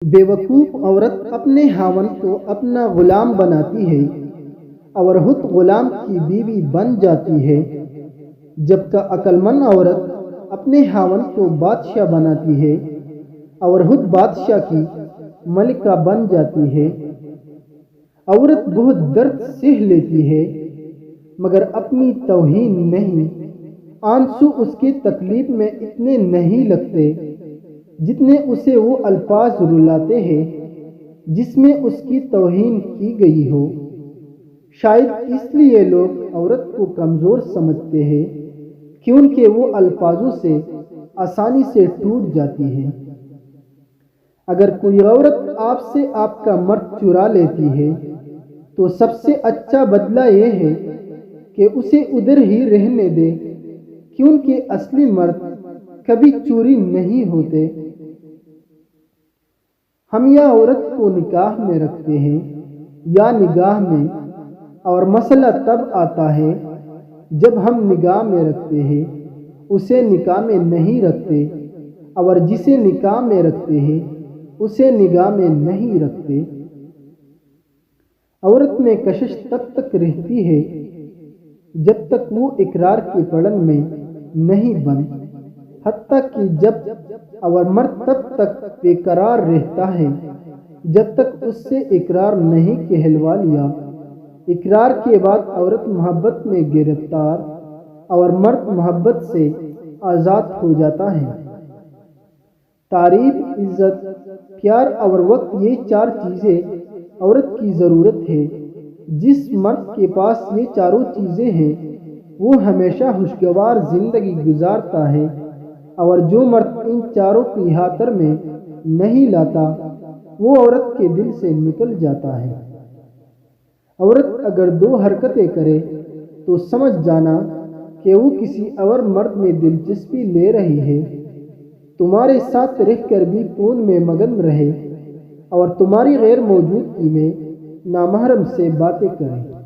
बेवकूफ़ औरत अपने खावंद को अपना गुलाम बनाती है और खुद गुलाम की बीवी बन जाती है, जबकि अक्लमंद औरत अपने खावंद को बादशाह बनाती है और खुद बादशाह की मलिका बन जाती है। औरत बहुत दर्द सह लेती है मगर अपनी तौहीन नहीं। आंसू उसकी तकलीफ में इतने नहीं लगते जितने उसे वो अल्फाज रुलाते हैं जिसमें उसकी तौहीन की गई हो। शायद इसलिए लोग औरत को कमज़ोर समझते हैं क्योंकि वो अल्फाजों से आसानी से टूट जाती है। अगर कोई औरत आपसे आपका मर्द चुरा लेती है तो सबसे अच्छा बदला ये है कि उसे उधर ही रहने दे, क्योंकि असली मर्द कभी चोरी नहीं होते। हम या औरत को निकाह में रखते हैं या निगाह में, और मसला तब आता है जब हम निगाह में रखते हैं उसे निकाह में नहीं रखते, और जिसे निकाह में रखते हैं उसे निगाह में नहीं रखते। औरत में कशिश तब तक रहती है जब तक वो इकरार के पड़न में नहीं बन, हत्ता कि जब और मर्द तब तक बेकरार रहता है जब तक उससे इकरार नहीं कहलवा लिया। इकरार के बाद औरत मोहब्बत में गिरफ्तार और मर्द मोहब्बत से आज़ाद हो जाता है। तारीफ, इज्जत, प्यार और वक्त, ये चार चीज़ें औरत की ज़रूरत है। जिस मर्द के पास ये चारों चीज़ें हैं वो हमेशा खुशगवार ज़िंदगी गुजारता है, और जो मर्द इन चारों की खातर में नहीं लाता वो औरत के दिल से निकल जाता है। औरत अगर दो हरकतें करे तो समझ जाना कि वो किसी और मर्द में दिलचस्पी ले रही है। तुम्हारे साथ रहकर भी फ़ोन में मगन रहे और तुम्हारी गैर मौजूदगी में नामहरम से बातें करे।